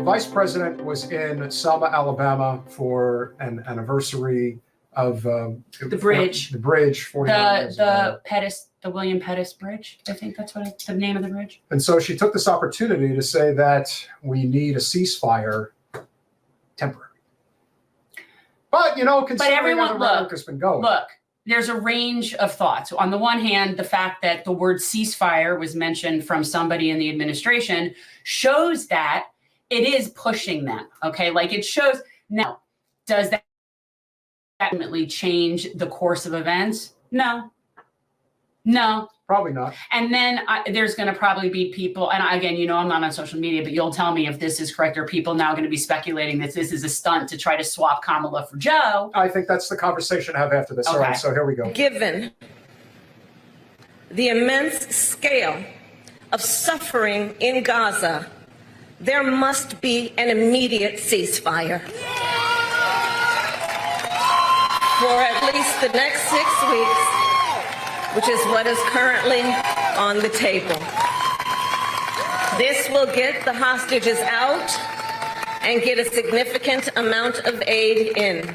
vice president was in Selma, Alabama for an anniversary of the bridge. The bridge, 49 years ago. The William Pettis Bridge. I think that's what the name of the bridge. And so she took this opportunity to say that we need a ceasefire temporary. But, you know, considering how the rhetoric has been going. Look, there's a range of thoughts. On the one hand, the fact that the word ceasefire was mentioned from somebody in the administration shows that it is pushing them, okay? Like it shows. Now, does that ultimately change the course of events? No. Probably not. And then there's going to probably be people, and again, you know, I'm not on social media, but you'll tell me if this is correct. Are people now going to be speculating that this is a stunt to try to swap Kamala for Joe? I think that's the conversation I have after this. Okay. All right, so here we go. Given the immense scale of suffering in Gaza, there must be an immediate ceasefire. For at least the next 6 weeks, which is what is currently on the table. This will get the hostages out and get a significant amount of aid in.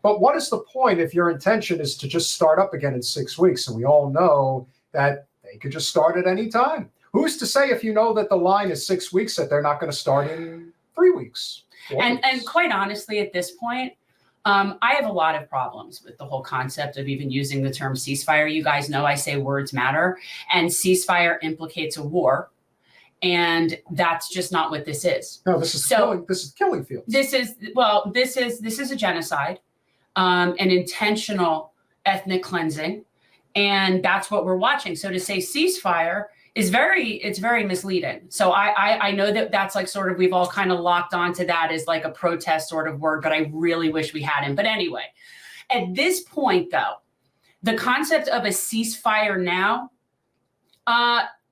But what is the point if your intention is to just start up again in 6 weeks? And we all know that they could just start at any time. Who's to say, if you know that the line is 6 weeks, that they're not going to start in 3 weeks? And quite honestly, at this point, I have a lot of problems with the whole concept of even using the term ceasefire. You guys know I say words matter, and ceasefire implicates a war, and that's just not what this is. No, this is killing. This is killing fields. This is a genocide, an intentional ethnic cleansing, and that's what we're watching. So to say ceasefire is very misleading. So I know that that's like sort of, we've all kind of locked onto that as like a protest sort of word, but I really wish we hadn't. But anyway, at this point though, the concept of a ceasefire now,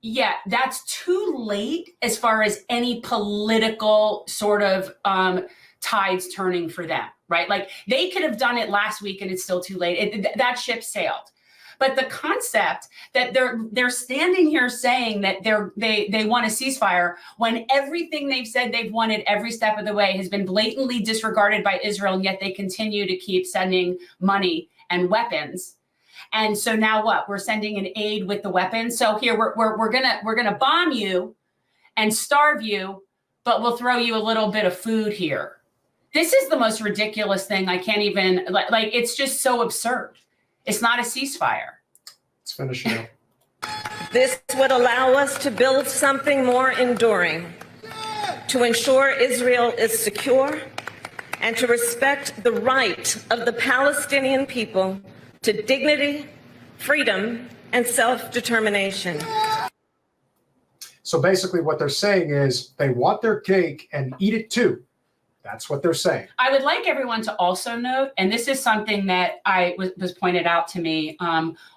yeah, that's too late as far as any political sort of tides turning for them, right? Like they could have done it last week and it's still too late. That ship sailed. But the concept that they're standing here saying that they want a ceasefire when everything they've said they've wanted every step of the way has been blatantly disregarded by Israel, and yet they continue to keep sending money and weapons. And so now what? We're sending an aid with the weapons. So here we're gonna bomb you and starve you, but we'll throw you a little bit of food here. This is the most ridiculous thing. I can't even like it's just so absurd. It's not a ceasefire. Let's finish it. This would allow us to build something more enduring, to ensure Israel is secure, and to respect the right of the Palestinian people to dignity, freedom, and self-determination. So basically what they're saying is they want their cake and eat it too. That's what they're saying. I would like everyone to also note, and this is something that was pointed out to me.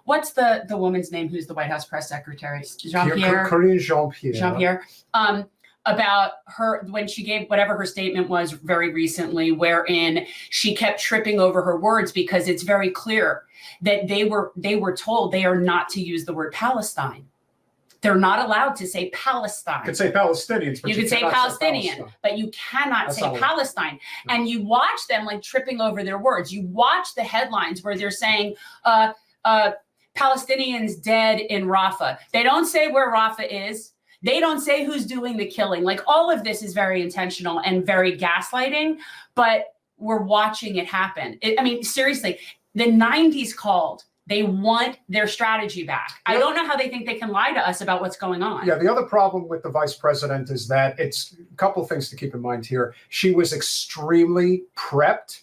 What's the woman's name who's the White House press secretary? Jean-Pierre? Karine Jean-Pierre. Jean-Pierre. About her, when she gave whatever her statement was very recently, wherein she kept tripping over her words because it's very clear that they were told they are not to use the word Palestine. They're not allowed to say Palestine. You could say Palestinians, but you could say Palestinian, but you cannot say Palestine. No. And you watch them like tripping over their words. You watch the headlines where they're saying Palestinians dead in Rafah. They don't say where Rafah is. They don't say who's doing the killing. Like all of this is very intentional and very gaslighting, but we're watching it happen. I mean, seriously, the 90s called. They want their strategy back. I don't know how they think they can lie to us about what's going on. Yeah, the other problem with the vice president is that it's a couple of things to keep in mind here. She was extremely prepped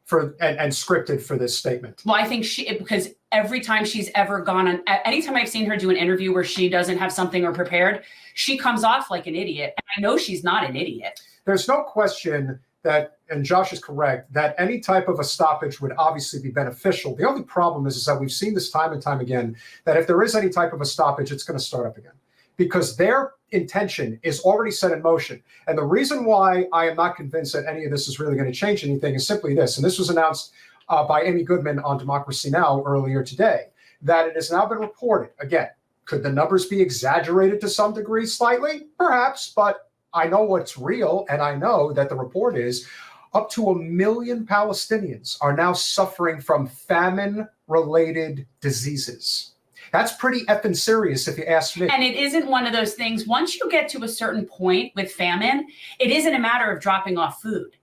for and scripted for this statement. Well, I think because every time she's ever gone on, anytime I've seen her do an interview where she doesn't have something or prepared, she comes off like an idiot. And I know she's not an idiot. There's no question that, and Josh is correct, that any type of a stoppage would obviously be beneficial. The only problem is that we've seen this time and time again, that if there is any type of a stoppage, it's going to start up again. Because their intention is already set in motion. And the reason why I am not convinced that any of this is really going to change anything is simply this. And this was announced by Amy Goodman on Democracy Now! Earlier today, that it has now been reported. Again, could the numbers be exaggerated to some degree slightly? Perhaps, but I know what's real, and I know that the report is up to 1 million Palestinians are now suffering from famine-related diseases. That's pretty effing serious, if you ask me. And it isn't one of those things, once you get to a certain point with famine, it isn't a matter of dropping off food.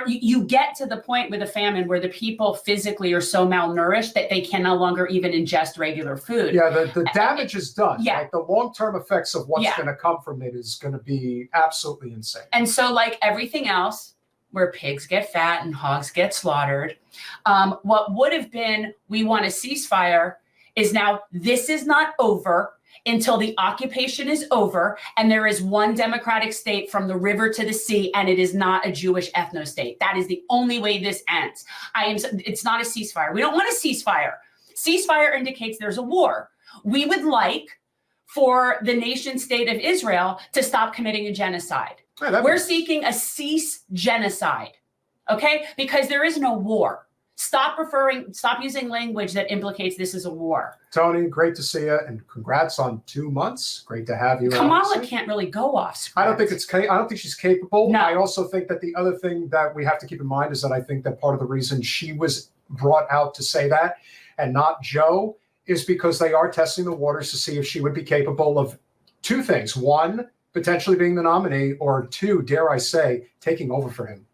You get to the point with a famine where the people physically are so malnourished that they can no longer even ingest regular food. Yeah, the damage is done. Yeah. Like the long-term effects of what's going to come from it is going to be absolutely insane. And so like everything else, where pigs get fat and hogs get slaughtered, what would have been, we want a ceasefire, is now this is not over until the occupation is over and there is one democratic state from the river to the sea, and it is not a Jewish ethno-state. That is the only way this ends. It's not a ceasefire. We don't want a ceasefire. Ceasefire indicates there's a war. We would like for the nation state of Israel to stop committing a genocide. We're seeking a cease genocide, okay? Because there is no war. Stop using language that implicates this is a war. Tony, great to see you, and congrats on 2 months. Great to have you. Kamala can't really go off script. I don't think she's capable. No. I also think that the other thing that we have to keep in mind is that I think that part of the reason she was brought out to say that and not Joe is because they are testing the waters to see if she would be capable of two things. One, potentially being the nominee, or two, dare I say, taking over for him.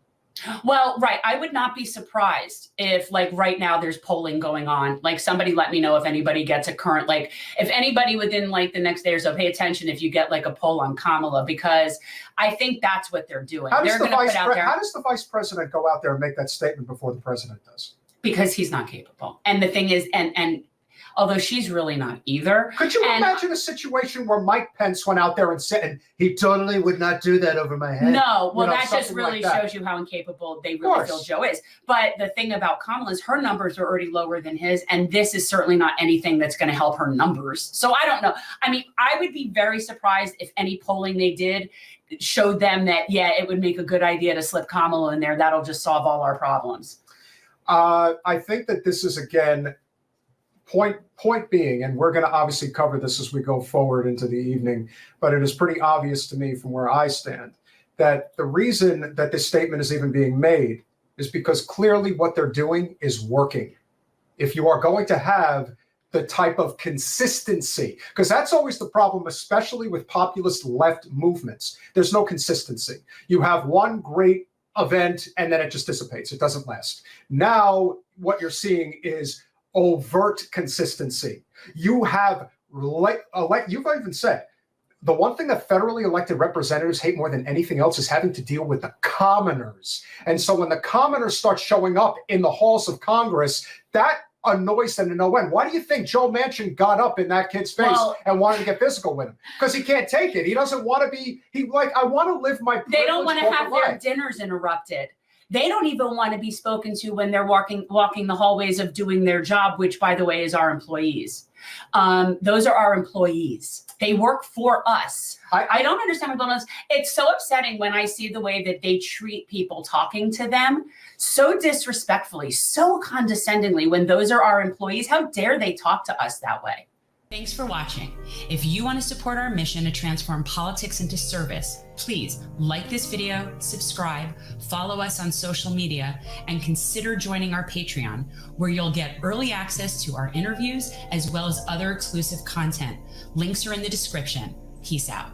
Well, right. I would not be surprised if, like, right now there's polling going on. Like, somebody let me know if anybody gets a current, like, if anybody within, like, the next day or so, pay attention if you get, like, a poll on Kamala, because I think that's what they're doing. How does the vice president go out there and make that statement before the president does? Because he's not capable. And the thing is, and although she's really not either. Could you imagine a situation where Mike Pence went out there and said, and he totally would not do that over my head? No, well, that just really shows you how incapable they really feel Joe is. But the thing about Kamala is her numbers are already lower than his, and this is certainly not anything that's going to help her numbers. So I don't know. I mean, I would be very surprised if any polling they did showed them that, yeah, it would make a good idea to slip Kamala in there. That'll just solve all our problems. I think that this is, again, point being, and we're going to obviously cover this as we go forward into the evening, but it is pretty obvious to me from where I stand that the reason that this statement is even being made is because clearly what they're doing is working. If you are going to have the type of consistency, because that's always the problem, especially with populist left movements, there's no consistency. You have one great event and then it just dissipates. It doesn't last. Now, what you're seeing is overt consistency. You have, you've even said, the one thing that federally elected representatives hate more than anything else is having to deal with the commoners. And so when the commoners start showing up in the halls of Congress, that annoys them to no end. Why do you think Joe Manchin got up in that kid's face and wanted to get physical with him? Because he can't take it. He doesn't want to be, I want to live my They don't want to have their dinners interrupted. They don't even want to be spoken to when they're walking the hallways of doing their job, which, by the way, is our employees. Those are our employees. They work for us. I don't understand what's going on. It's so upsetting when I see the way that they treat people talking to them so disrespectfully, so condescendingly, when those are our employees. How dare they talk to us that way? Thanks for watching. If you want to support our mission to transform politics into service, please like this video, subscribe, follow us on social media, and consider joining our Patreon, where you'll get early access to our interviews as well as other exclusive content. Links are in the description. Peace out.